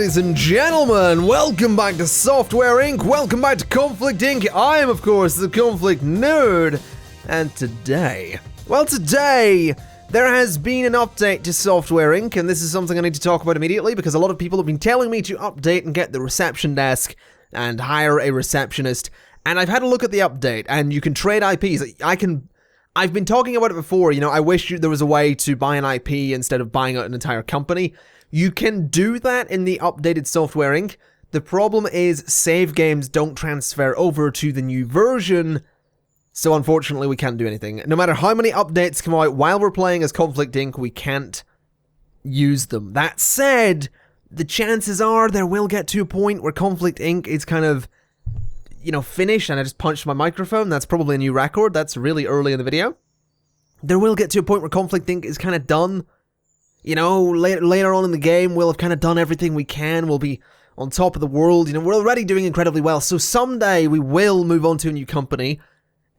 ladies and gentlemen, welcome back to Software Inc. Welcome back to Conflict Inc. I am, of course, the Conflict Nerd. And today, there has been an update to Software Inc. And this is something I need to talk about immediately because a lot of people have been telling me to update and get the reception desk and hire a receptionist. And I've had a look at the update, and you can trade IPs. I've been talking about it before, I wish there was a way to buy an IP instead of buying out an entire company. You can do that in the updated Software Inc. The problem is save games don't transfer over to the new version, so unfortunately we can't do anything. No matter how many updates come out while we're playing as Conflict Inc., we can't use them. That said, the chances are there will get to a point where Conflict Inc. is kind of finished, and I just punched my microphone. That's probably a new record. That's really early in the video. There will get to a point where Conflict Inc. is kind of done. Later on in the game, we'll have kind of done everything we can. We'll be on top of the world. We're already doing incredibly well. So someday we will move on to a new company.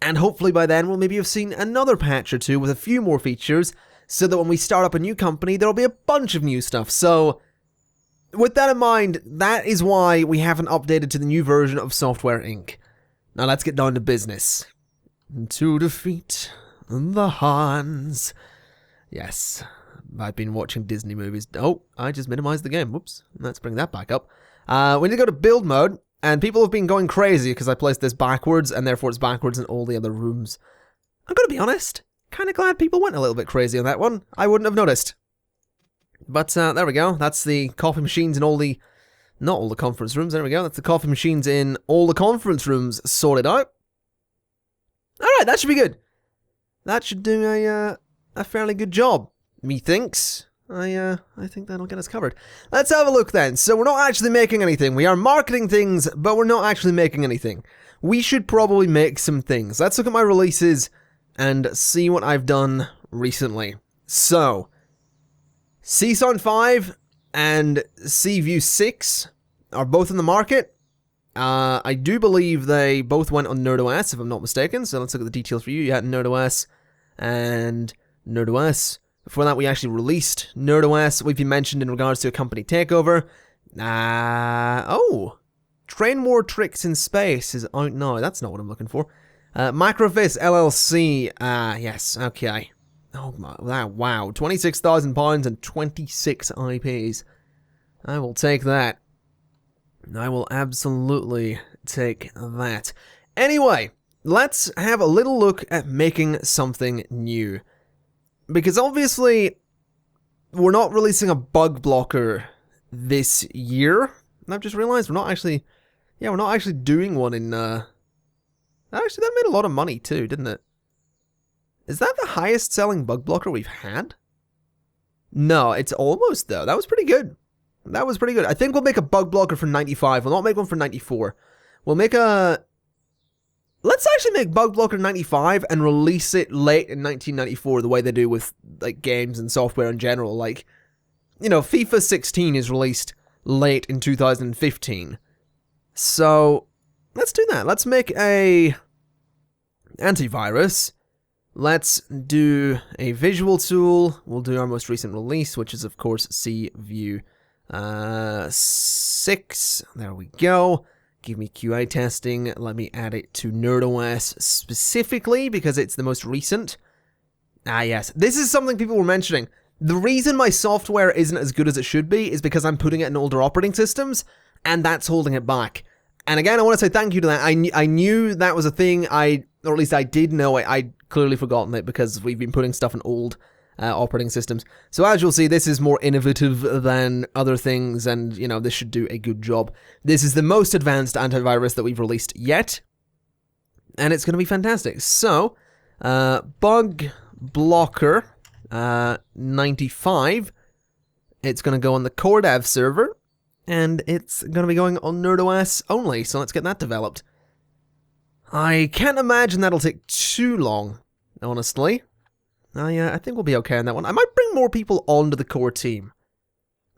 And hopefully by then we'll maybe have seen another patch or two with a few more features. So that when we start up a new company, there'll be a bunch of new stuff. So with that in mind, that is why we haven't updated to the new version of Software Inc. Now let's get down to business. To defeat the Hans. Yes, I've been watching Disney movies. Oh, I just minimized the game. Whoops. Let's bring that back up. We need to go to build mode, and people have been going crazy because I placed this backwards, and therefore it's backwards in all the other rooms. I'm gonna be honest, kind of glad people went a little bit crazy on that one. I wouldn't have noticed. But there we go. That's the coffee machines in all the... Not all the conference rooms. There we go. That's the coffee machines in all the conference rooms sorted out. Alright, that should be good. That should do a fairly good job, methinks. I think that'll get us covered. Let's have a look then. So we're not actually making anything. We are marketing things, but we're not actually making anything. We should probably make some things. Let's look at my releases and see what I've done recently. So... CSON 5 and CView 6 are both in the market. I do believe they both went on NerdOS, if I'm not mistaken. So let's look at the details for you. You had NerdOS and NerdOS. Before that, we actually released NerdOS. We've been mentioned in regards to a company takeover. Train More Tricks in Space is out now. That's not what I'm looking for. Macrovis LLC. Yes, okay. Oh my, wow, £26,000 and 26 IPs. I will take that. I will absolutely take that. Anyway, let's have a little look at making something new. Because obviously, we're not releasing a bug blocker this year. I've just realized we're not actually doing one in, Actually, that made a lot of money too, didn't it? Is that the highest selling bug blocker we've had? No, it's almost though. That was pretty good. I think we'll make a bug blocker for 95. We'll not make one for 94. We'll make a... Let's actually make bug blocker 95 and release it late in 1994 the way they do with like games and software in general. Like, FIFA 16 is released late in 2015. So, let's do that. Let's make a antivirus. Let's do a visual tool. We'll do our most recent release, which is, of course, CView 6. There we go. Give me QA testing. Let me add it to NerdOS specifically because it's the most recent. Yes. This is something people were mentioning. The reason my software isn't as good as it should be is because I'm putting it in older operating systems, and that's holding it back. And again, I want to say thank you to that. I knew that was a thing. Or at least I did know it. I'd clearly forgotten it because we've been putting stuff in old operating systems. So as you'll see, this is more innovative than other things, and, this should do a good job. This is the most advanced antivirus that we've released yet, and it's going to be fantastic. So, bug blocker 95, it's going to go on the core dev server, and it's going to be going on NerdOS only, so let's get that developed. I can't imagine that'll take too long, honestly. I think we'll be okay on that one. I might bring more people onto the core team.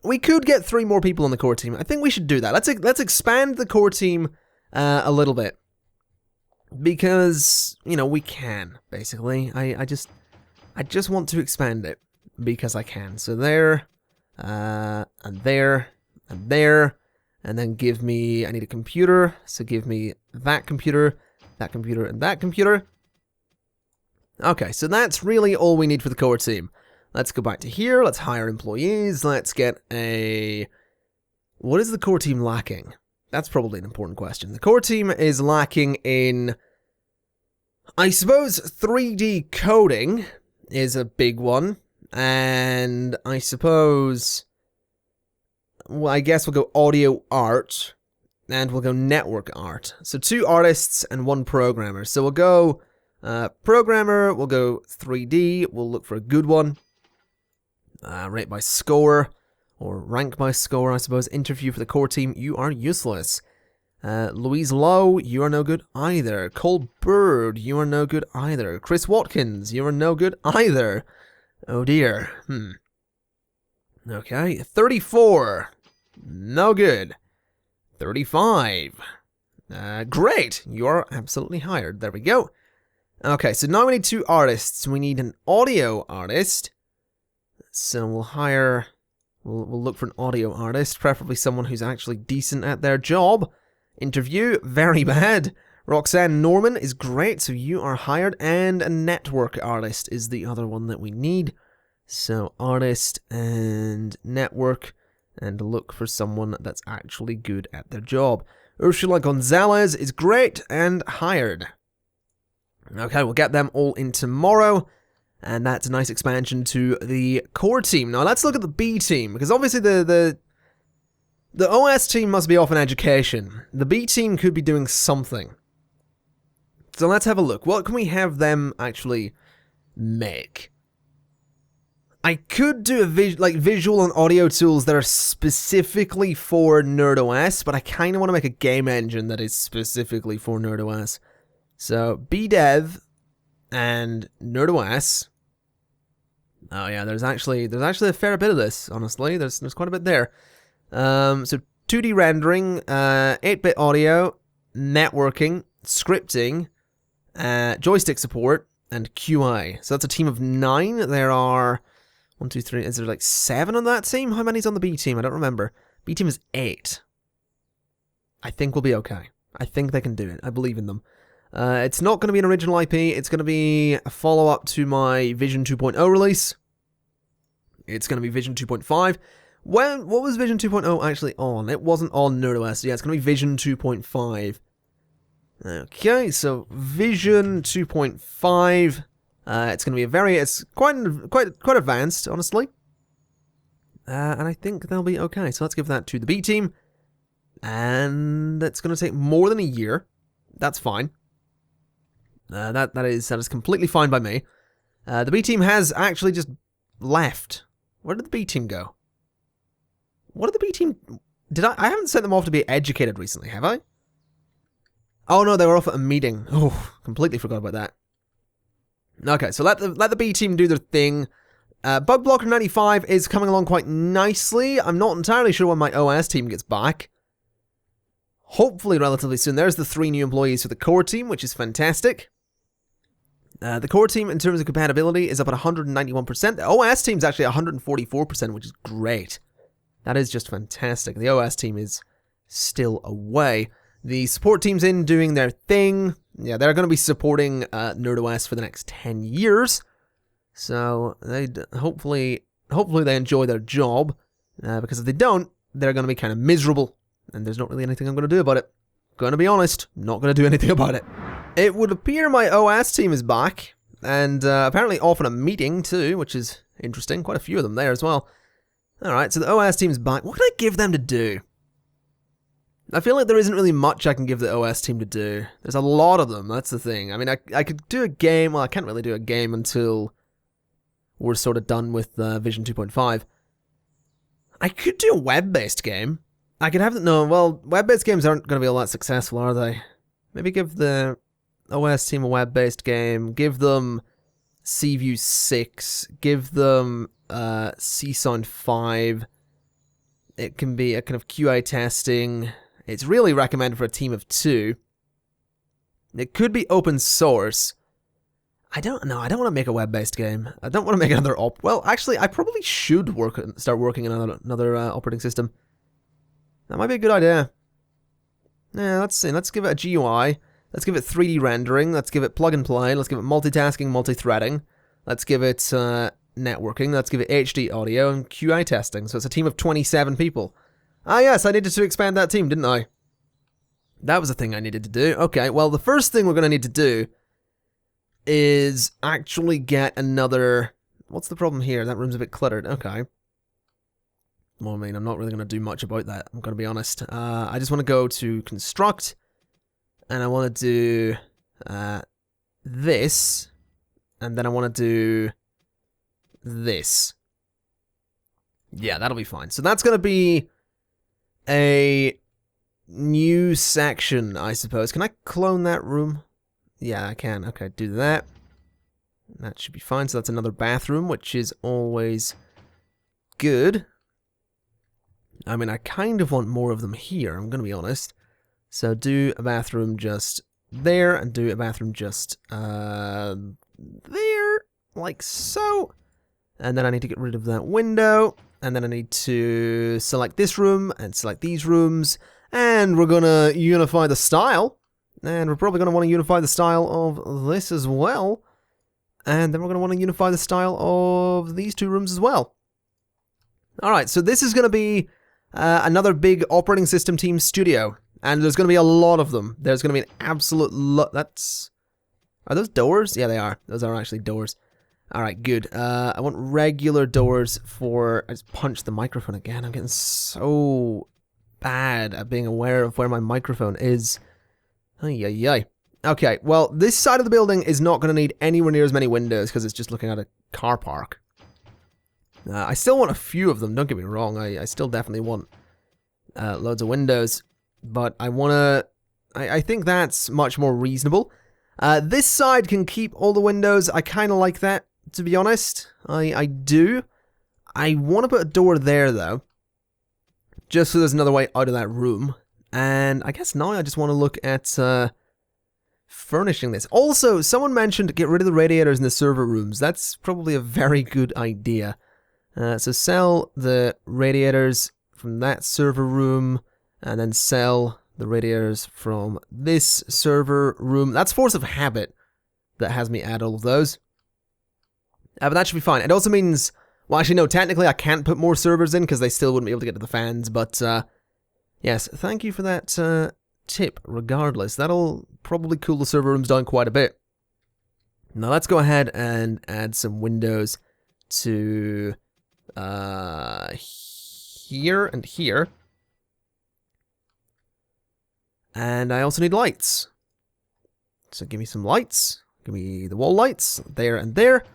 We could get 3 more people on the core team. I think we should do that. Let's expand the core team a little bit. Because, we can, basically. I just want to expand it because I can. So there, and there, and there, and then give me, I need a computer, so give me that computer, and that computer. Okay, so that's really all we need for the core team. Let's go back to here, let's hire employees, let's get a... What is the core team lacking? That's probably an important question. The core team is lacking in... I suppose 3D coding is a big one, and I suppose... Well, I guess we'll go audio art, and we'll go network art. So 2 artists and 1 programmer. So we'll go programmer, we'll go 3D, we'll look for a good one. Rate by score, or rank by score, I suppose. Interview for the core team, you are useless. Louise Lowe, you are no good either. Cole Bird, you are no good either. Chris Watkins, you are no good either. Oh dear. Okay, 34. No good. 35. Great, you are absolutely hired. There we go. Okay, so now we need 2 artists. We need an audio artist. So we'll hire... We'll look for an audio artist, preferably someone who's actually decent at their job. Interview, very bad. Roxanne Norman is great, so you are hired. And a network artist is the other one that we need. So artist and network, and look for someone that's actually good at their job. Ursula Gonzalez is great and hired. Okay, we'll get them all in tomorrow. And that's a nice expansion to the core team. Now let's look at the B team, because obviously the OS team must be off in education. The B team could be doing something. So let's have a look. What can we have them actually make? I could do a visual and audio tools that are specifically for NerdOS, but I kind of want to make a game engine that is specifically for NerdOS. So BDev and NerdOS. Oh yeah, there's actually a fair bit of this, honestly. There's quite a bit there. So 2D rendering, 8-bit audio, networking, scripting, joystick support, and QA. So that's a team of 9. There are 1, 2, 3. Is there like 7 on that team? How many's on the B team? I don't remember. B team is 8. I think we'll be okay. I think they can do it. I believe in them. It's not going to be an original IP. It's going to be a follow-up to my Vision 2.0 release. It's going to be Vision 2.5. What was Vision 2.0 actually on? It wasn't on NerdOS. Yeah, it's going to be Vision 2.5. Okay, so Vision 2.5. It's going to be it's quite advanced, honestly. And I think they'll be okay. So let's give that to the B team. And it's going to take more than a year. That's fine. That is completely fine by me. The B team has actually just left. Where did the B team go? What did the B team... I haven't sent them off to be educated recently, have I? Oh no, they were off at a meeting. Oh, completely forgot about that. Okay, so let the B team do their thing. Bug Blocker 95 is coming along quite nicely. I'm not entirely sure when my OS team gets back. Hopefully relatively soon. There's the 3 new employees for the core team, which is fantastic. The core team, in terms of compatibility, is up at 191%. The OS team's actually 144%, which is great. That is just fantastic. The OS team is still away. The support team's in doing their thing. Yeah, they're going to be supporting NerdOS for the next 10 years. So they hopefully they enjoy their job, because if they don't, they're going to be kind of miserable. And there's not really anything I'm going to do about it. Going to be honest, not going to do anything about it. It would appear my OS team is back, and apparently off in a meeting too, which is interesting. Quite a few of them there as well. Alright, so the OS team's back. What can I give them to do? I feel like there isn't really much I can give the OS team to do. There's a lot of them, that's the thing. I mean, I could do a game. Well, I can't really do a game until we're sort of done with Vision 2.5. I could do a web-based game. I could have... No, well, web-based games aren't going to be all that successful, are they? Maybe give the OS team a web-based game. Give them CView 6. Give them CSound 5. It can be a kind of QA testing. It's really recommended for a team of 2. It could be open source. I don't know. I don't want to make a web-based game. I don't want to make another Well, actually, I probably should start working on another operating system. That might be a good idea. Yeah, let's see. Let's give it a GUI. Let's give it 3D rendering. Let's give it plug and play. Let's give it multitasking, multi-threading. Let's give it networking. Let's give it HD audio and QA testing. So it's a team of 27 people. Ah, yes, I needed to expand that team, didn't I? That was a thing I needed to do. Okay, well, the first thing we're going to need to do is actually get another... What's the problem here? That room's a bit cluttered. Okay. Well, I mean, I'm not really going to do much about that, I'm going to be honest. I just want to go to construct, and I want to do this, and then I want to do this. Yeah, that'll be fine. So that's going to be a new section, I suppose. Can I clone that room? Yeah, I can. Okay, do that. That should be fine. So that's another bathroom, which is always good. I mean, I kind of want more of them here, I'm going to be honest. So do a bathroom just there, and do a bathroom just there, like so. And then I need to get rid of that window, and then I need to select this room, and select these rooms, and we're going to unify the style. And we're probably going to want to unify the style of this as well. And then we're going to want to unify the style of these two rooms as well. Alright, so this is going to be another big operating system team studio. And there's going to be a lot of them. There's going to be an absolute lot. That's... Are those doors? Yeah, they are. Those are actually doors. Alright, good. I want regular doors for... I just punched the microphone again. I'm getting so bad at being aware of where my microphone is. Ay, ay, ay. Okay, well, this side of the building is not going to need anywhere near as many windows because it's just looking at a car park. I still want a few of them, don't get me wrong. I still definitely want loads of windows. But I want to... I think that's much more reasonable. This side can keep all the windows. I kind of like that, to be honest. I do. I want to put a door there, though. Just so there's another way out of that room. And I guess now I just want to look at... furnishing this. Also, someone mentioned get rid of the radiators in the server rooms. That's probably a very good idea. So sell the radiators from that server room, and then sell the radiators from this server room. That's force of habit that has me add all of those. But that should be fine. It also means, well, actually no, technically I can't put more servers in because they still wouldn't be able to get to the fans, but yes, thank you for that tip regardless. That'll probably cool the server rooms down quite a bit. Now let's go ahead and add some windows to here and here. And I also need lights. So give me some lights. Give me the wall lights there and there.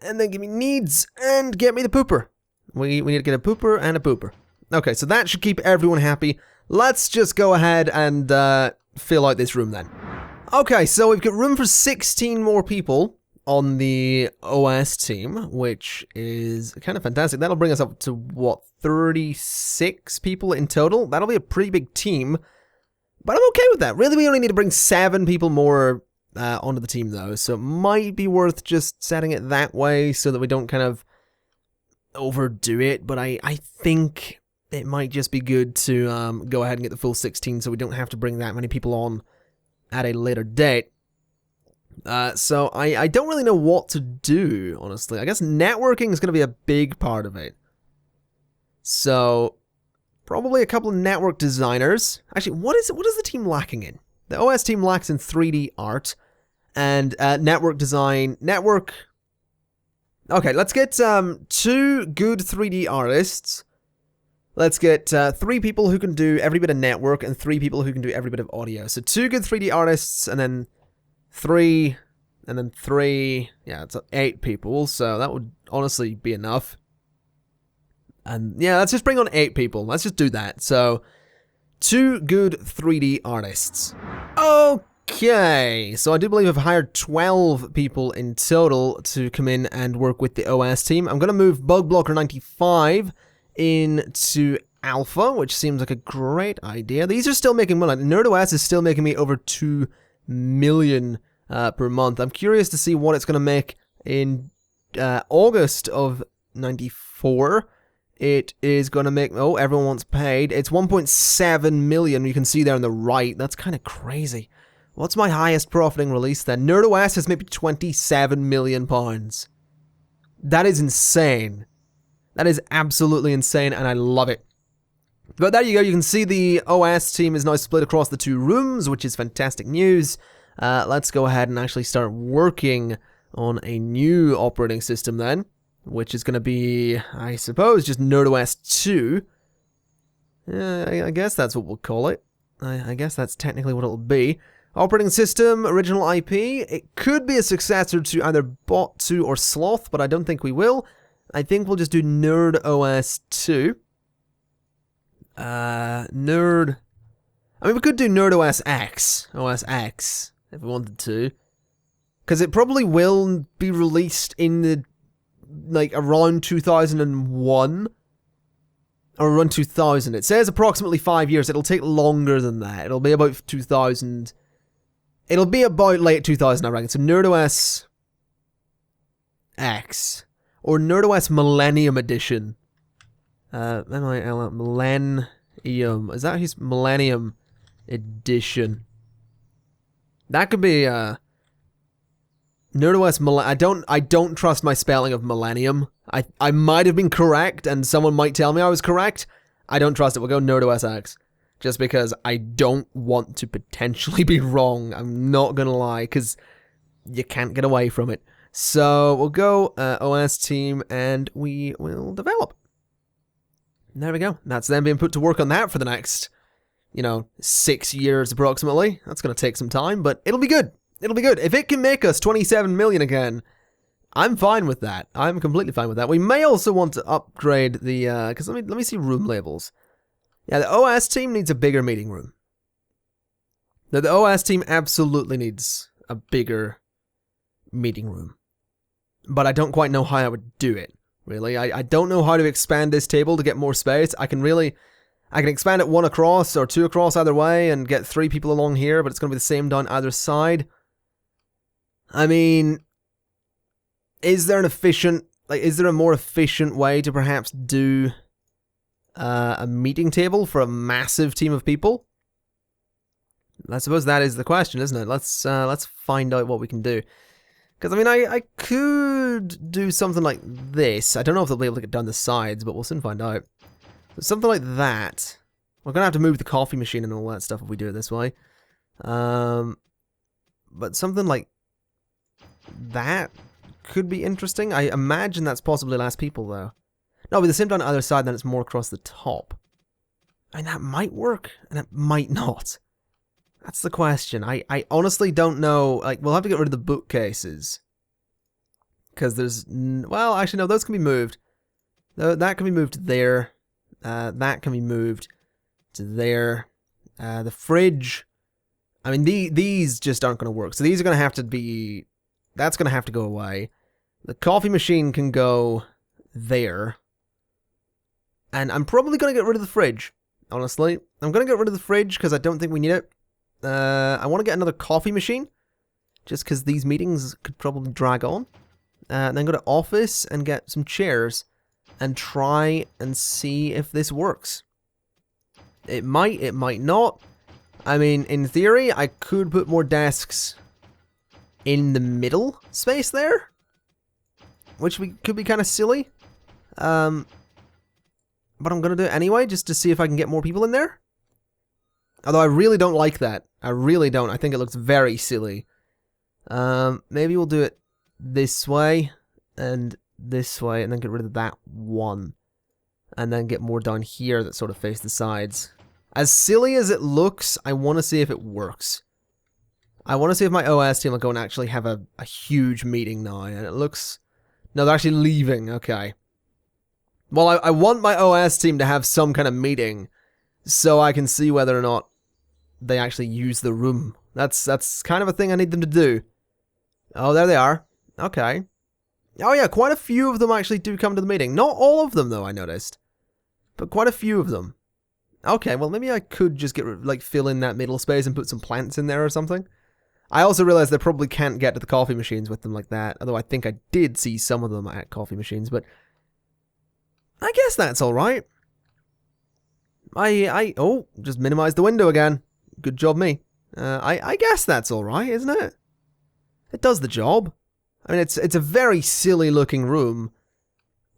And then give me needs and get me the pooper. We need to get a pooper and a pooper. Okay, so that should keep everyone happy. Let's just go ahead and fill out this room then. Okay, so we've got room for 16 more people on the OS team, which is kind of fantastic. That'll bring us up to, what, 36 people in total? That'll be a pretty big team, but I'm okay with that. Really, we only need to bring 7 people more onto the team, though, so it might be worth just setting it that way so that we don't kind of overdo it, but I think it might just be good to go ahead and get the full 16 so we don't have to bring that many people on at a later date. So I don't really know what to do, honestly. I guess networking is going to be a big part of it. So probably a couple of network designers. Actually, what is the team lacking in? The OS team lacks in 3D art and network design. Okay, let's get 2 good 3D artists. Let's get 3 people who can do every bit of network and 3 people who can do every bit of audio. So 2 good 3D artists and then 3, and then 3, yeah, it's 8 people, so that would honestly be enough. And yeah, let's just bring on 8 people. Let's just do that. So 2 good 3D artists. Okay, so I do believe I've hired 12 people in total to come in and work with the OS team. I'm going to move BugBlocker95 into Alpha, which seems like a great idea. These are still making money. NerdOS is still making me over 2 million per month. I'm curious to see what it's going to make in August of 94 it is going to make... Oh, everyone wants paid. It's 1.7 million. You can see there on the right. That's kind of crazy. What's my highest profiting release then? NerdOS has maybe 27 million pounds. That is insane. That is absolutely insane, and I love it. But there you go. You can see the OS team is now split across the 2 rooms, which is fantastic news. Let's go ahead and actually start working on a new operating system then, which is going to be, I suppose, just NerdOS 2. I guess that's what we'll call it. I guess that's technically what it'll be. Operating system, original IP. It could be a successor to either Bot 2 or Sloth, but I don't think we will. I think we'll just do NerdOS 2. Nerd... I mean, we could do NerdOS X. OS X, if we wanted to. Because it probably will be released in the... like, around 2001. Or around 2000. It says approximately 5 years. It'll take longer than that. It'll be about 2000... It'll be about late 2000, I reckon. So NerdOS X. Or NerdOS Millennium Edition. Millennium. Is that his Millennium Edition? That could be, NerdOS I don't trust my spelling of Millennium. I might have been correct, and someone might tell me I was correct. I don't trust it. We'll go NerdOS X. Just because I don't want to potentially be wrong. I'm not gonna lie, because you can't get away from it. So we'll go OS team, and we will develop. And there we go. That's them being put to work on that for the next, 6 years approximately. That's gonna take some time, but it'll be good. It'll be good. If it can make us 27 million again, I'm fine with that. I'm completely fine with that. We may also want to upgrade the, because let me see room labels. Yeah, the OS team needs a bigger meeting room. The OS team absolutely needs a bigger meeting room. But I don't quite know how I would do it, really. I don't know how to expand this table to get more space. I can expand it 1 across or 2 across either way and get 3 people along here, but it's going to be the same down either side. I mean, is there a more efficient way to perhaps do a meeting table for a massive team of people? I suppose that is the question, isn't it? Let's find out what we can do. Because, I mean, I could do something like this. I don't know if they'll be able to get down the sides, but we'll soon find out. So something like that. We're going to have to move the coffee machine and all that stuff if we do it this way. But something like that could be interesting. I imagine that's possibly less people, though. No, but the same down the other side, then it's more across the top. I mean, that might work, and it might not. That's the question. I honestly don't know. Like, we'll have to get rid of the bookcases. Because there's... Well, actually, no, those can be moved. That can be moved to there. That can be moved to there. The fridge... I mean, these just aren't going to work. So these are going to have to be... That's going to have to go away. The coffee machine can go there. And I'm probably going to get rid of the fridge, honestly. I'm going to get rid of the fridge because I don't think we need it. I want to get another coffee machine, just because these meetings could probably drag on. And then go to office and get some chairs and try and see if this works. It might not. I mean, in theory, I could put more desks in the middle space there, which could be kind of silly. But I'm going to do it anyway, just to see if I can get more people in there. Although I really don't like that. I really don't. I think it looks very silly. Maybe we'll do it this way, and then get rid of that one. And then get more down here that sort of face the sides. As silly as it looks, I want to see if it works. I want to see if my OS team will go and actually have a huge meeting now. And it looks... No, they're actually leaving. Okay. Well, I want my OS team to have some kind of meeting so I can see whether or not they actually use the room. That's kind of a thing I need them to do. Oh, there they are. Okay. Oh yeah, quite a few of them actually do come to the meeting. Not all of them, though, I noticed. But quite a few of them. Okay, well, maybe I could just fill in that middle space and put some plants in there or something. I also realized they probably can't get to the coffee machines with them like that. Although I think I did see some of them at coffee machines, but... I guess that's alright. Oh, just minimize the window again. Good job, me. I guess that's alright, isn't it? It does the job. I mean, it's a very silly looking room,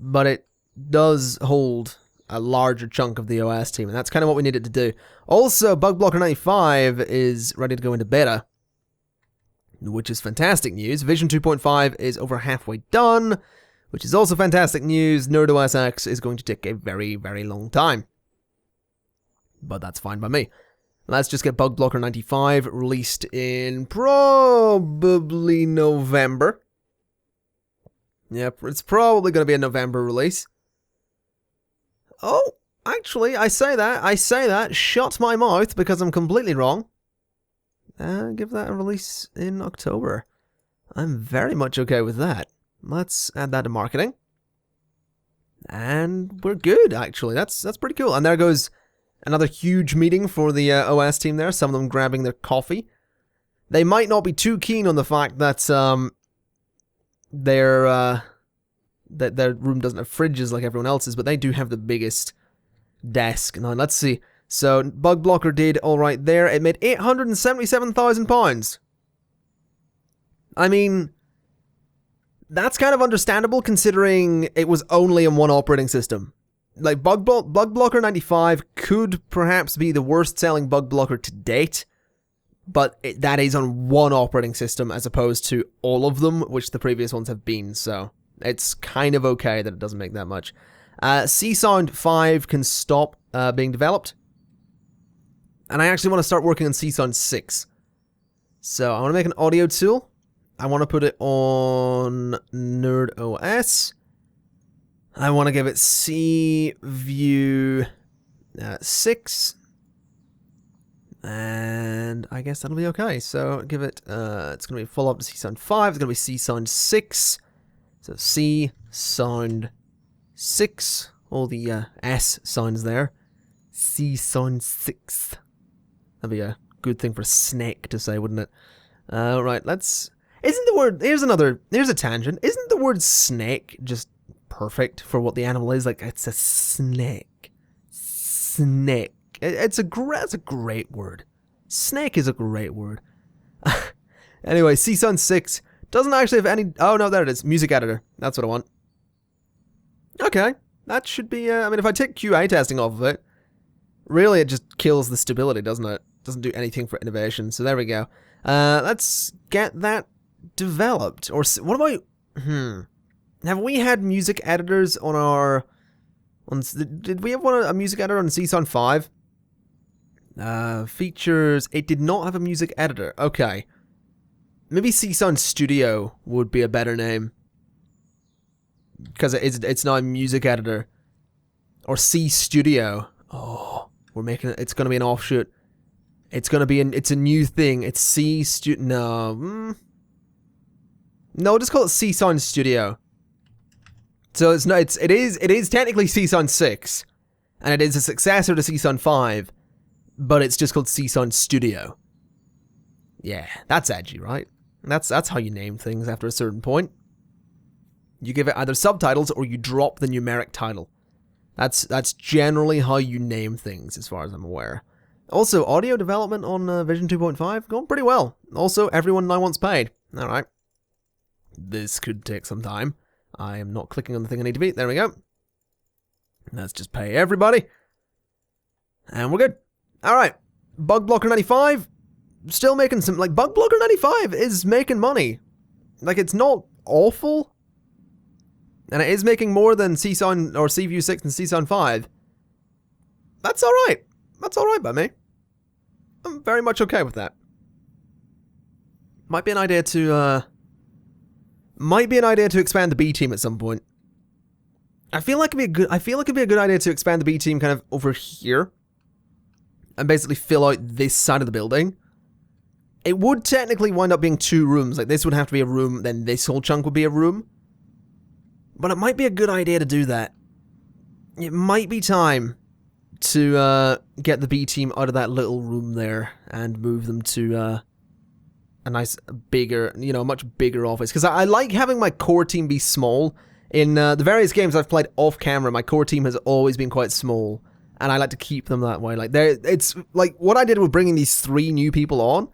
but it does hold a larger chunk of the OS team, and that's kind of what we needed to do. Also, Bug Blocker 95 is ready to go into beta, which is fantastic news. Vision 2.5 is over halfway done, which is also fantastic news. Nerd OSX is going to take a very, very long time, but that's fine by me. Let's just get Bug Blocker 95 released in probably November. Yep, it's probably going to be a November release. Oh, actually, I say that, shut my mouth because I'm completely wrong. Give that a release in October. I'm very much okay with that. Let's add that to marketing. And we're good, actually. That's pretty cool. And there goes another huge meeting for the OS team there, some of them grabbing their coffee. They might not be too keen on the fact that their room doesn't have fridges like everyone else's, but they do have the biggest desk. Now, let's see. So, Bug Blocker did alright there. It made £877,000. I mean, that's kind of understandable considering it was only in one operating system. Like, Bug Blocker 95 could perhaps be the worst selling Bug Blocker to date, but that is on one operating system as opposed to all of them, which the previous ones have been, so it's kind of okay that it doesn't make that much. C-Sound 5 can stop being developed, and I actually want to start working on C-Sound 6. So I want to make an audio tool. I want to put it on Nerd OS. I want to give it C-View 6. And I guess that'll be okay. So give it, it's going to be full up to C-Sound 5. It's going to be C-Sound 6. So C-Sound 6. All the S sounds there. C-Sound 6. That'd be a good thing for snake to say, wouldn't it? Right, let's... Isn't the word... Here's a tangent. Isn't the word snake just perfect for what the animal is? Like, it's a snake. Snake. It's a great word. Snake is a great word. Anyway, C-Sound 6 doesn't actually have any... Oh, no, there it is. Music editor. That's what I want. Okay. That should be... I mean, if I take QA testing off of it, really it just kills the stability, doesn't it? Doesn't do anything for innovation. So there we go. Let's get that developed. Or what about... Have we had music editors on our... Did we have a music editor on C-Sound 5? Features... It did not have a music editor. Okay. Maybe C-Sound Studio would be a better name. Because it's now a music editor. Or C-Studio. Oh, we're making it... It's going to be an offshoot. It's going to be it's a new thing. It's C-Studio... No. No, just call it C-Sound Studio. So it's no, it is technically C-Sound 6, and it is a successor to C-Sound 5, but it's just called C-Sound Studio. Yeah, that's edgy, right? That's how you name things after a certain point. You give it either subtitles or you drop the numeric title. That's generally how you name things, as far as I'm aware. Also, audio development on Vision 2.5 going pretty well. Also, everyone now wants paid. All right, this could take some time. I am not clicking on the thing I need to be. There we go. Let's just pay everybody. And we're good. Alright. Bug Blocker 95. Still making some... Like, Bug Blocker 95 is making money. Like, it's not awful. And it is making more than C-Sound or C-View 6 and C-Sound 5. That's alright. That's alright by me. I'm very much okay with that. Might be an idea to... expand the B team at some point. I feel like it'd be a good idea to expand the B team kind of over here and basically fill out this side of the building. It would technically wind up being 2 rooms. Like, this would have to be a room, then this whole chunk would be a room. But it might be a good idea to do that. It might be time to get the B team out of that little room there and move them to a nice, bigger, much bigger office. Because I like having my core team be small. In the various games I've played off camera, my core team has always been quite small, and I like to keep them that way. Like, it's like what I did with bringing these 3 new people on.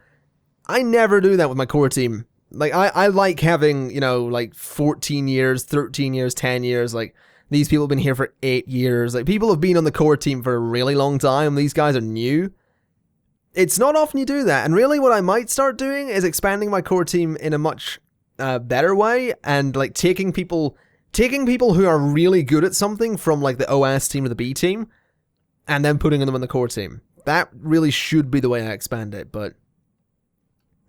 I never do that with my core team. Like, I like having, you know, like 14 years, 13 years, 10 years. Like, these people have been here for 8 years. Like, people have been on the core team for a really long time. These guys are new. It's not often you do that. And really what I might start doing is expanding my core team in a much better way, and like taking people who are really good at something from like the OS team to the B team, and then putting them in the core team. That really should be the way I expand it, but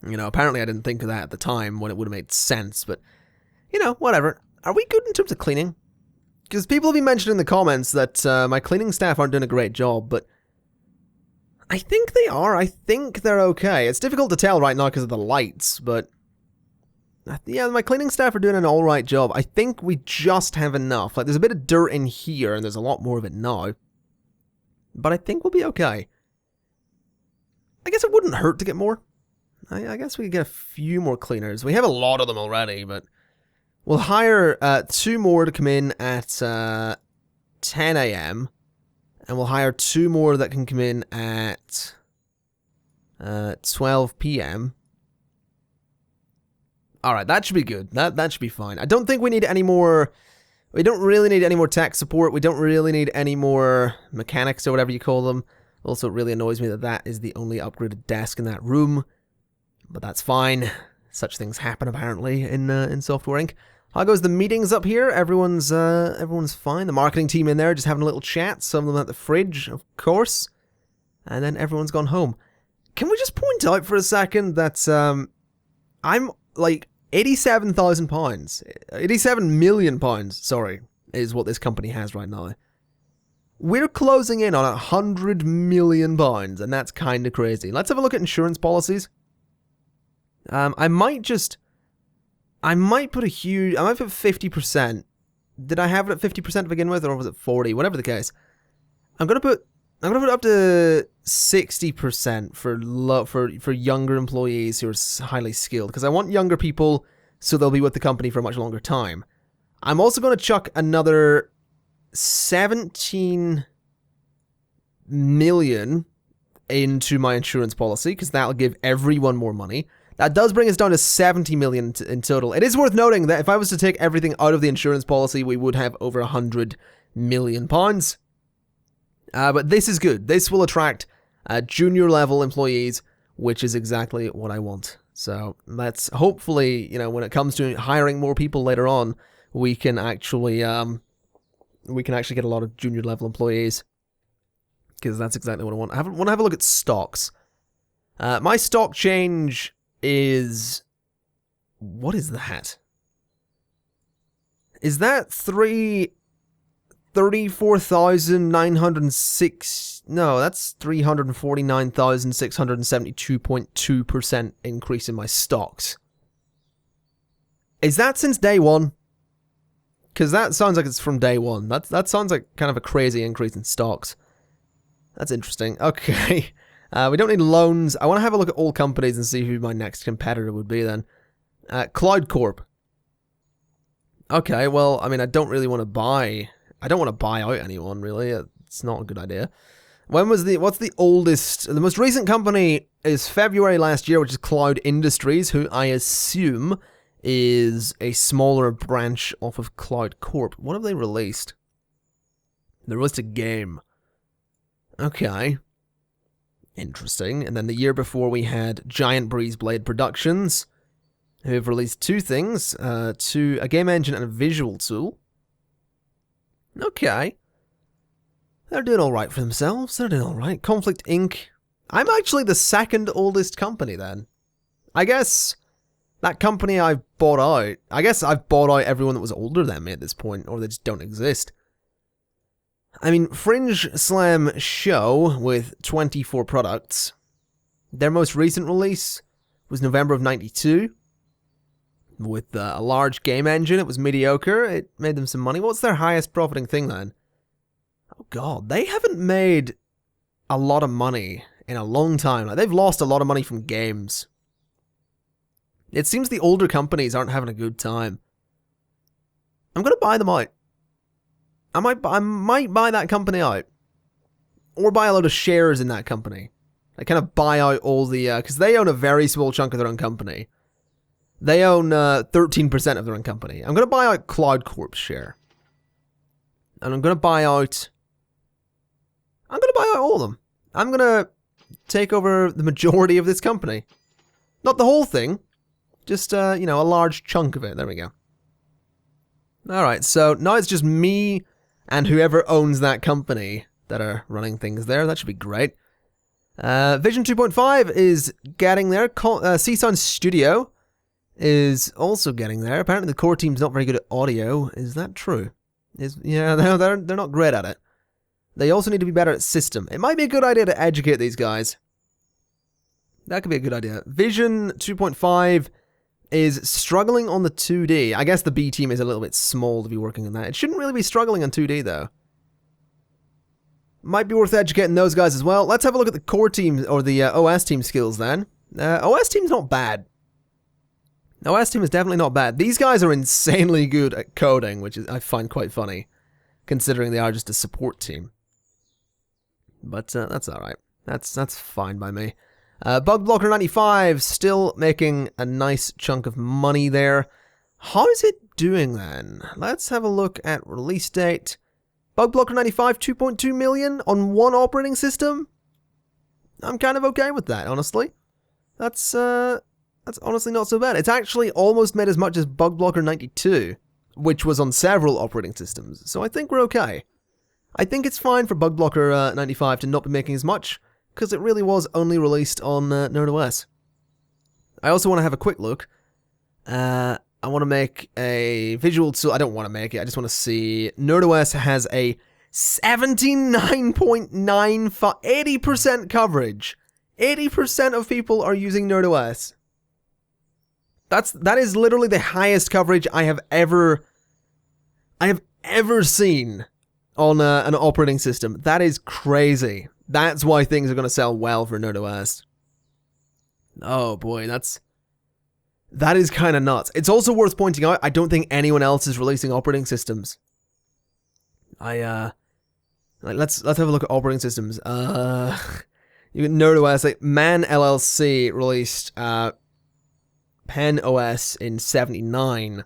you know, apparently I didn't think of that at the time when it would have made sense, but you know, whatever. Are we good in terms of cleaning? Because people have been mentioning in the comments that my cleaning staff aren't doing a great job, but I think they are. I think they're okay. It's difficult to tell right now because of the lights, but yeah, my cleaning staff are doing an alright job. I think we just have enough. Like, there's a bit of dirt in here, and there's a lot more of it now. But I think we'll be okay. I guess it wouldn't hurt to get more. I guess we could get a few more cleaners. We have a lot of them already, but we'll hire 2 more to come in at 10 a.m. And we'll hire 2 more that can come in at 12 p.m. Alright, that should be good. That should be fine. I don't think we need any more... We don't really need any more tech support. We don't really need any more mechanics or whatever you call them. Also, it really annoys me that that is the only upgraded desk in that room. But that's fine. Such things happen, apparently, in Software Inc. How goes the meetings up here? Everyone's fine. The marketing team in there just having a little chat. Some of them at the fridge, of course. And then everyone's gone home. Can we just point out for a second that I'm like £87,000, £87 million, sorry, is what this company has right now. We're closing in on £100 million, and that's kind of crazy. Let's have a look at insurance policies. I might put 50%. Did I have it at 50% to begin with, or was it 40? Whatever the case. I'm gonna put up to 60% for younger employees who are highly skilled, because I want younger people so they'll be with the company for a much longer time. I'm also going to chuck another 17 million into my insurance policy, because that'll give everyone more money. That does bring us down to 70 million in total. It is worth noting that if I was to take everything out of the insurance policy, we would have over £100 million. But this is good. This will attract junior level employees, which is exactly what I want. So let's hopefully, you know, when it comes to hiring more people later on, we can actually get a lot of junior level employees, because that's exactly what I want. I want to have a look at stocks. My stock change is, what is that? Is that 34,906? No, that's 349,672.2% increase in my stocks. Is that since day one? Because that sounds like it's from day one. That sounds like kind of a crazy increase in stocks. That's interesting. Okay. We don't need loans. I want to have a look at all companies and see who my next competitor would be then. Cloud Corp. Okay, well, I mean, I don't want to buy out anyone, really. It's not a good idea. What's the oldest? The most recent company is February last year, which is Cloud Industries, who I assume is a smaller branch off of Cloud Corp. What have they released? They released a game. Okay. Interesting. And then the year before we had Giant Breeze Blade Productions, who have released 2 things, a game engine and a visual tool. Okay. They're doing alright for themselves. They're doing alright. Conflict Inc. I'm actually the second oldest company then. I guess that company I've bought out, I guess I've bought out everyone that was older than me at this point, or they just don't exist. I mean, Fringe Slam Show with 24 products. Their most recent release was November of 92. With a large game engine, it was mediocre. It made them some money. What's their highest profiting thing then? Oh god, they haven't made a lot of money in a long time. Like, they've lost a lot of money from games. It seems the older companies aren't having a good time. I'm going to buy them out. I might buy that company out. Or buy a load of shares in that company. I kind of buy out all the... because they own a very small chunk of their own company. They own 13% of their own company. I'm going to buy out Cloud Corp's share. And I'm going to buy out... all of them. I'm going to take over the majority of this company. Not the whole thing. Just, you know, a large chunk of it. There we go. Alright, so now it's just me and whoever owns that company that are running things there. That should be great. Vision 2.5 is getting there. Seasound Studio is also getting there. Apparently the core team's not very good at audio. Is that true? Yeah, they're not great at it. They also need to be better at system. It might be a good idea to educate these guys. That could be a good idea. Vision 2.5 is struggling on the 2D. I guess the B team is a little bit small to be working on that. It shouldn't really be struggling on 2D though. Might be worth educating those guys as well. Let's have a look at the core team, or the OS team skills then. OS team's not bad. OS team is definitely not bad. These guys are insanely good at coding, which is I find quite funny, considering they are just a support team. But that's alright. That's fine by me. Bug Blocker 95 still making a nice chunk of money there. How is it doing then? Let's have a look at release date. Bug Blocker 95, 2.2 million on one operating system? I'm kind of okay with that, honestly. That's honestly not so bad. It's actually almost made as much as Bug Blocker 92, which was on several operating systems, so I think we're okay. I think it's fine for Bug Blocker 95 to not be making as much, because it really was only released on NerdOS. I also want to have a quick look. I want to make a visual tool. I don't want to make it. I just want to see. NerdOS has a 79.95, 80% coverage. 80% of people are using NerdOS. That is literally the highest coverage I have ever seen on an operating system. That is crazy. That's why things are going to sell well for NerdOS. Oh boy, that is kind of nuts. It's also worth pointing out, I don't think anyone else is releasing operating systems. Let's have a look at operating systems. You got NerdOS, like Man LLC released Pen OS in 79.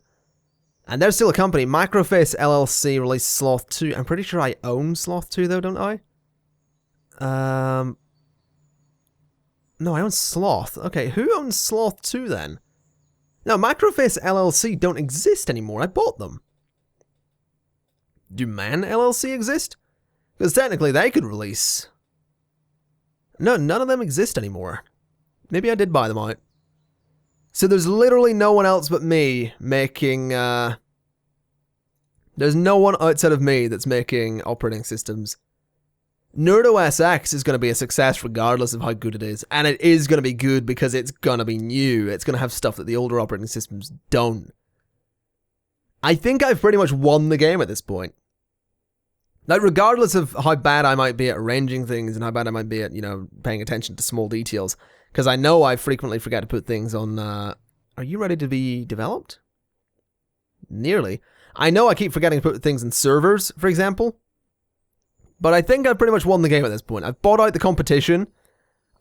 And they're still a company. Microface LLC released Sloth 2. I'm pretty sure I own Sloth 2 though, don't I? No, I own Sloth. Okay, who owns Sloth 2 then? No, Microface LLC don't exist anymore. I bought them. Do Man LLC exist? Because technically they could release. No, none of them exist anymore. Maybe I did buy them out. So there's literally no one else but me making, there's no one outside of me that's making operating systems. NerdOS is going to be a success regardless of how good it is. And it is going to be good because it's going to be new. It's going to have stuff that the older operating systems don't. I think I've pretty much won the game at this point. Like, regardless of how bad I might be at arranging things and how bad I might be at, you know, paying attention to small details. Because I know I frequently forget to put things on, are you ready to be developed? Nearly. I know I keep forgetting to put things in servers, for example. But I think I've pretty much won the game at this point. I've bought out the competition.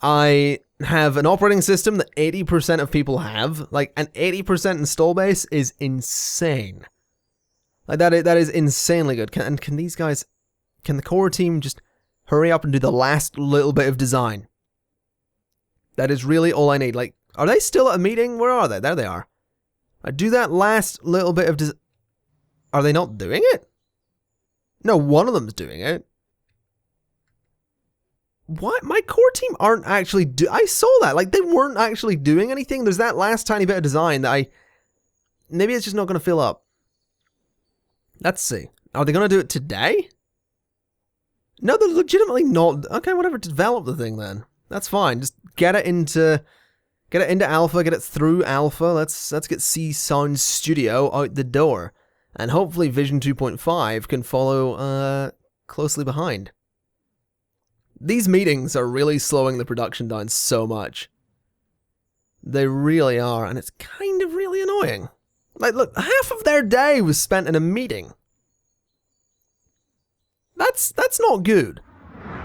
I have an operating system that 80% of people have. Like, an 80% install base is insane. Like, that is insanely good. Can these guys... Can the core team just hurry up and do the last little bit of design? That is really all I need. Like, are they still at a meeting? Where are they? There they are. I do that last little bit of Are they not doing it? No, one of them's doing it. What? My core team aren't actually I saw that. Like, they weren't actually doing anything. There's that last tiny bit of design that maybe it's just not going to fill up. Let's see. Are they going to do it today? No, they're legitimately not. Okay, whatever. Develop the thing then. That's fine. Just get it into alpha. Get it through alpha. Let's get Seasound Studio out the door, and hopefully Vision 2.5 can follow closely behind. These meetings are really slowing the production down so much. They really are, and it's kind of really annoying. Like, look, half of their day was spent in a meeting. That's not good.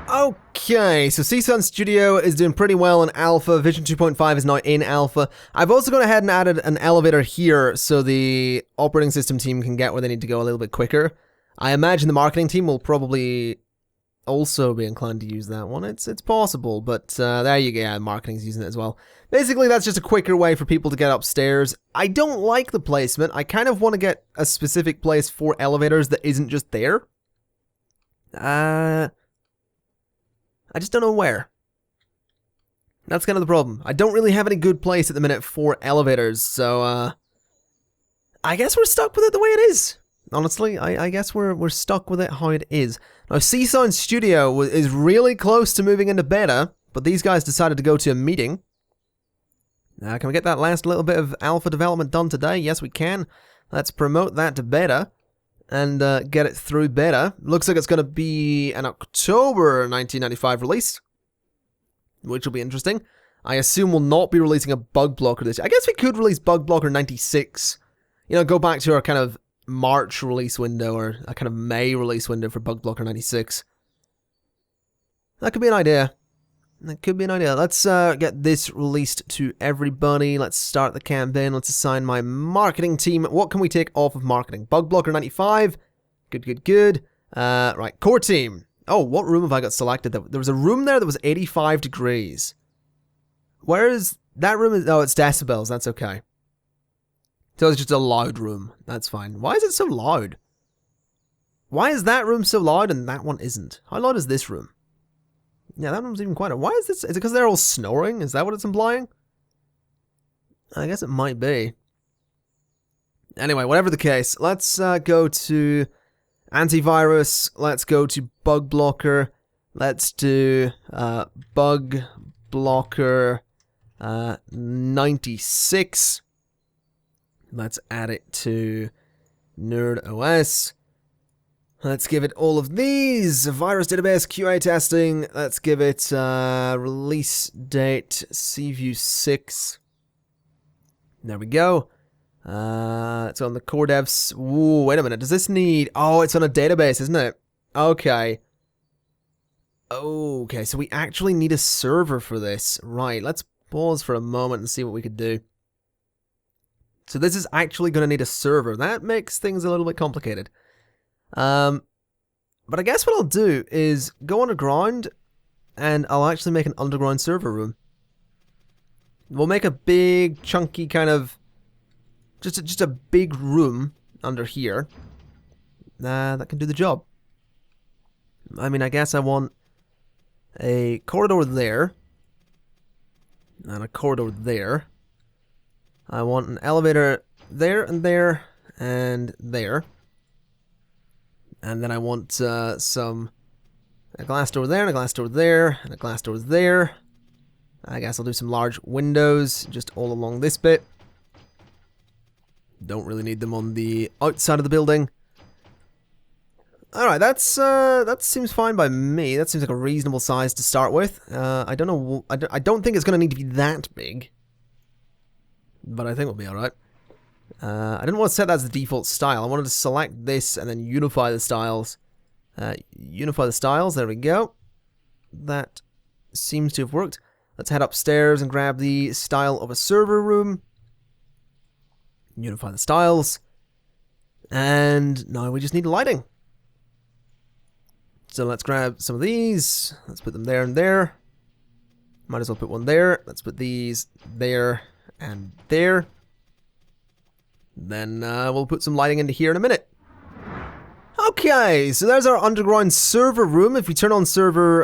Okay, so CSUN Studio is doing pretty well in alpha. Vision 2.5 is now in alpha. I've also gone ahead and added an elevator here so the operating system team can get where they need to go a little bit quicker. I imagine the marketing team will probably also be inclined to use that one. It's possible, but there you go. Yeah, marketing's using it as well. Basically, that's just a quicker way for people to get upstairs. I don't like the placement. I kind of want to get a specific place for elevators that isn't just there. I just don't know where. That's kind of the problem. I don't really have any good place at the minute for elevators, so I guess we're stuck with it the way it is. Honestly, I guess we're stuck with it how it is. Now, CSUN Studio is really close to moving into beta, but these guys decided to go to a meeting. Can we get that last little bit of alpha development done today? Yes, we can. Let's promote that to beta and get it through beta. Looks like it's going to be an October 1995 release, which will be interesting. I assume we'll not be releasing a bug blocker this year. I guess we could release bug blocker 96. You know, go back to our kind of March release window or a kind of May release window for bug blocker 96. That could be an idea. That could be an idea. Let's get this released to everybody. Let's start the campaign. Let's assign my marketing team. What can we take off of marketing? Bug blocker 95. Good. Right, core team. Oh, what room have I got selected? There was a room there that was 85 degrees. Where is that room? Oh, it's decibels. That's okay. So it's just a loud room. That's fine. Why is it so loud? Why is that room so loud and that one isn't? How loud is this room? Yeah, that one's even quieter. Why is this? Is it because they're all snoring? Is that what it's implying? I guess it might be. Anyway, whatever the case, let's go to antivirus. Let's go to bug blocker. Let's do bug blocker 96. Let's add it to Nerd OS. Let's give it all of these. Virus database, QA testing. Let's give it release date, CView 6. There we go. It's on the core devs. Ooh, wait a minute. Does this need... Oh, it's on a database, isn't it? Okay. Okay, so we actually need a server for this. Right, let's pause for a moment and see what we could do. So this is actually going to need a server. That makes things a little bit complicated. But I guess what I'll do is go underground and I'll actually make an underground server room. We'll make a big, chunky kind of... Just a big room under here. That can do the job. I mean, I guess I want a corridor there. And a corridor there. I want an elevator there and there and there. And then I want a glass door there and a glass door there and a glass door there. I guess I'll do some large windows just all along this bit. Don't really need them on the outside of the building. Alright, that seems fine by me. That seems like a reasonable size to start with. I don't know. I don't think it's going to need to be that big. But I think we'll be alright. I didn't want to set that as the default style. I wanted to select this and then unify the styles. Unify the styles, there we go. That seems to have worked. Let's head upstairs and grab the style of a server room. Unify the styles. And now we just need lighting. So let's grab some of these. Let's put them there and there. Might as well put one there. Let's put these there and there. Then we'll put some lighting into here in a minute. Okay, so there's our underground server room. If we turn on server,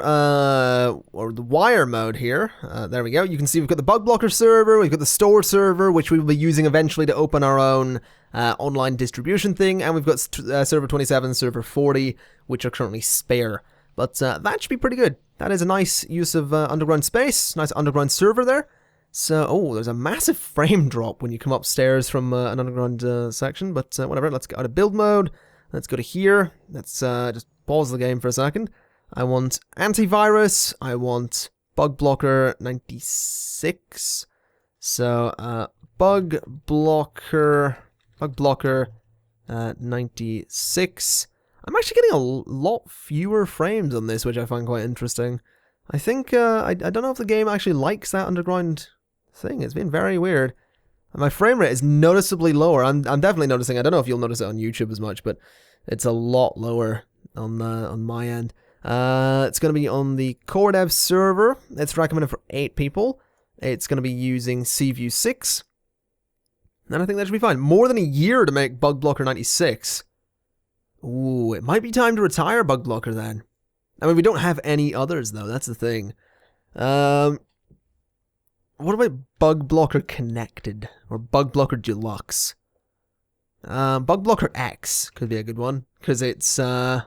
or the wire mode here, there we go. You can see we've got the bug blocker server, we've got the store server, which we will be using eventually to open our own online distribution thing, and we've got server 27, server 40, which are currently spare. But that should be pretty good. That is a nice use of underground space, nice underground server there. So, oh, there's a massive frame drop when you come upstairs from an underground section, but whatever, let's go out of build mode. Let's go to here. Let's just pause the game for a second. I want antivirus. I want bug blocker 96. So, bug blocker Bug blocker 96. I'm actually getting a lot fewer frames on this, which I find quite interesting. I think, I don't know if the game actually likes that underground thing. It's been very weird. And my frame rate is noticeably lower. I'm definitely noticing. I don't know if you'll notice it on YouTube as much, but it's a lot lower on my end. It's going to be on the core dev server. It's recommended for 8 people. It's going to be using CView 6. And I think that should be fine. More than a year to make Bug Blocker 96. Ooh, it might be time to retire Bug Blocker then. I mean, we don't have any others though, that's the thing. What about Bug Blocker Connected? Or Bug Blocker Deluxe? Bug Blocker X could be a good one. Because it's, it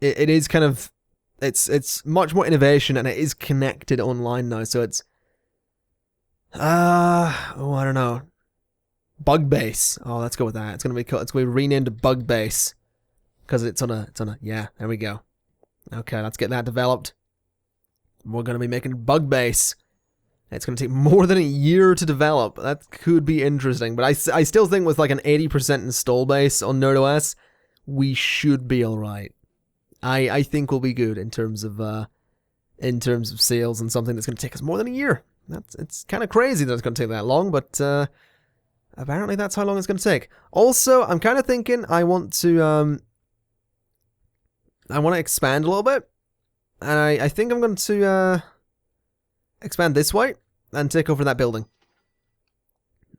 is kind of, it's much more innovation and it is connected online now, so it's, oh, I don't know. Bug Base. Oh, let's go with that. It's gonna be renamed to Bug Base. Because it's on a, yeah, there we go. Okay, let's get that developed. We're gonna be making Bug Base. It's gonna take more than a year to develop. That could be interesting, but I still think with like an 80% install base on NerdOS, we should be alright. I think we'll be good in terms of sales and something that's gonna take us more than a year. It's kind of crazy that it's gonna take that long, but apparently that's how long it's gonna take. Also, I'm kind of thinking I want to expand a little bit, and I think I'm going to expand this way and take over that building.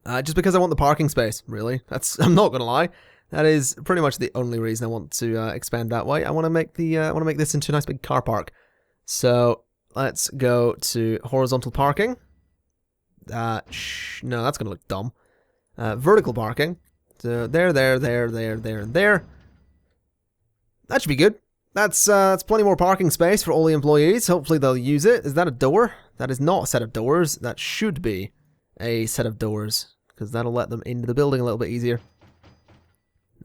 Just because I want the parking space, really. I'm not gonna lie. That is pretty much the only reason I want to expand that way. I want to make this into a nice big car park. So let's go to horizontal parking. No, that's gonna look dumb. Vertical parking. So there, and there. That should be good. That's plenty more parking space for all the employees. Hopefully they'll use it. Is that a door? That is not a set of doors. That should be a set of doors, because that'll let them into the building a little bit easier.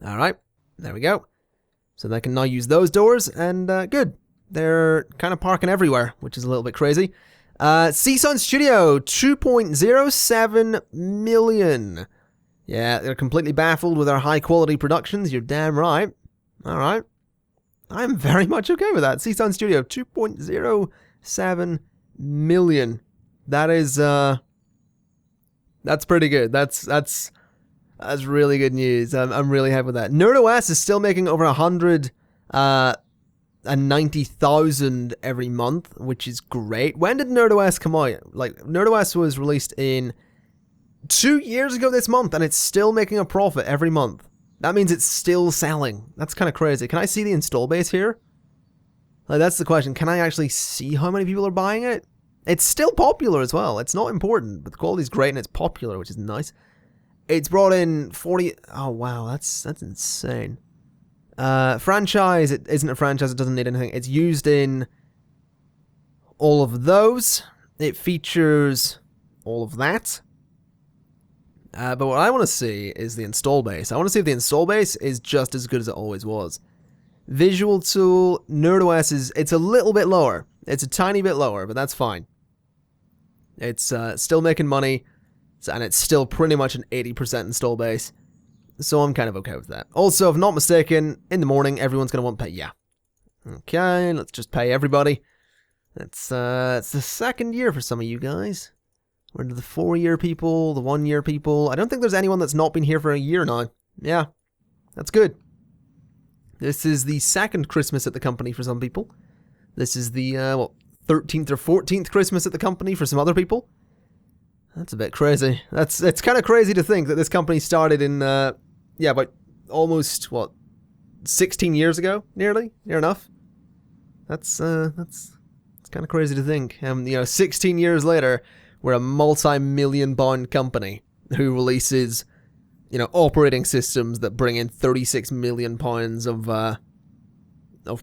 Alright, there we go. So they can now use those doors, and good. They're kind of parking everywhere, which is a little bit crazy. Season Studio, 2.07 million. Yeah, they're completely baffled with our high quality productions. You're damn right. Alright. I'm very much okay with that. Season Studio, 2.07 million. That is, that's pretty good. That's really good news. I'm really happy with that. NerdOS is still making over 190,000 every month, which is great. When did NerdOS come out? Like, NerdOS was released in 2 years ago this month, and it's still making a profit every month. That means it's still selling. That's kind of crazy. Can I see the install base here? Like, that's the question. Can I actually see how many people are buying it? It's still popular as well. It's not important, but the quality's great and it's popular, which is nice. It's brought in 40... Oh, wow. That's insane. Franchise. It isn't a franchise. It doesn't need anything. It's used in all of those. It features all of that. But what I want to see is the install base. I want to see if the install base is just as good as it always was. Visual Tool, NerdOS it's a little bit lower. It's a tiny bit lower, but that's fine. It's still making money, and it's still pretty much an 80% install base. So I'm kind of okay with that. Also, if I'm not mistaken, in the morning, everyone's going to want pay. Yeah. Okay, let's just pay everybody. It's the second year for some of you guys. We're into the 4-year people, the 1-year people. I don't think there's anyone that's not been here for a year now. Yeah, that's good. This is the second Christmas at the company for some people. This is the, 13th or 14th Christmas at the company for some other people. That's a bit crazy. It's kind of crazy to think that this company started in, about almost, 16 years ago, nearly? Near enough. That's kind of crazy to think. 16 years later, we're a multi-million-pound company who releases, operating systems that bring in 36 million pounds of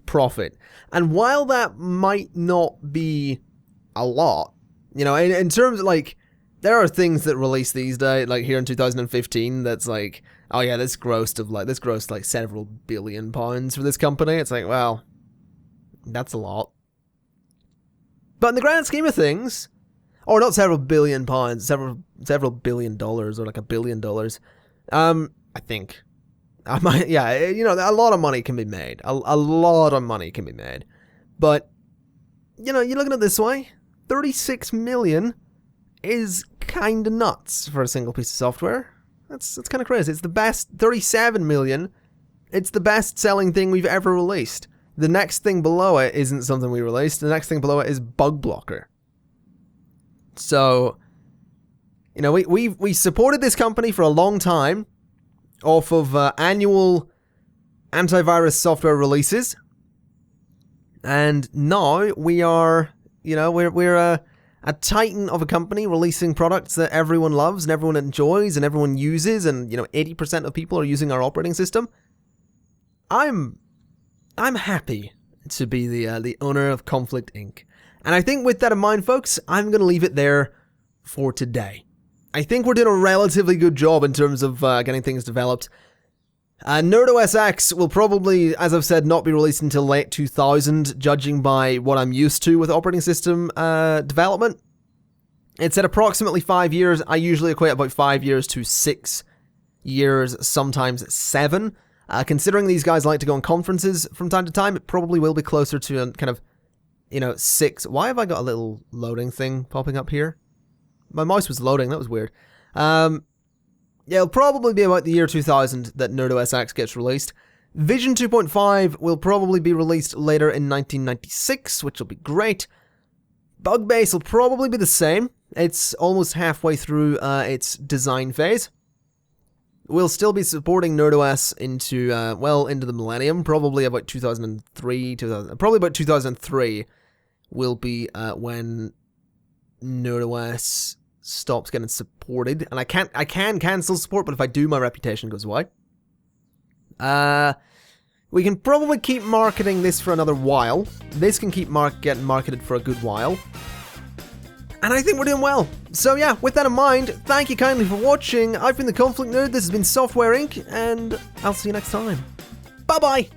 profit. And while that might not be a lot, in terms of, there are things that release these days, like here in 2015, that's like, oh yeah, this grossed several billion pounds for this company. It's like, well, that's a lot. But in the grand scheme of things, or not several billion pounds, several billion dollars, or like $1 billion. I think. I might, yeah, you know, a lot of money can be made. A lot of money can be made. But, you know, you're looking at it this way, 36 million is kinda nuts for a single piece of software. That's kind of crazy. It's the best, 37 million, it's the best selling thing we've ever released. The next thing below it isn't something we released. The next thing below it is Bug Blocker. So, you know, we supported this company for a long time off of annual antivirus software releases. And now we are, you know, we're a titan of a company releasing products that everyone loves and everyone enjoys and everyone uses, and, you know, 80% of people are using our operating system. I'm happy to be the owner of Conflict Inc. And I think with that in mind, folks, I'm going to leave it there for today. I think we're doing a relatively good job in terms of getting things developed. Nerd OSX will probably, as I've said, not be released until late 2000, judging by what I'm used to with operating system development. It's at approximately 5 years. I usually equate about 5 years to 6 years, sometimes 7. Considering these guys like to go on conferences from time to time, it probably will be closer to a kind of, you know, 6. Why have I got a little loading thing popping up here? My mouse was loading, that was weird. Yeah, it'll probably be about the year 2000 that Nerd OSX gets released. Vision 2.5 will probably be released later in 1996, which will be great. Bugbase will probably be the same. It's almost halfway through its design phase. We'll still be supporting NerdOS into, into the millennium, probably about 2003, probably about 2003 will be when NerdOS stops getting supported, and I can cancel support, but if I do, my reputation goes away. We can probably keep marketing this for another while. This can keep getting marketed for a good while. And I think we're doing well. So yeah, with that in mind, thank you kindly for watching. I've been the Conflict Nerd, this has been Software Inc., and I'll see you next time. Bye-bye!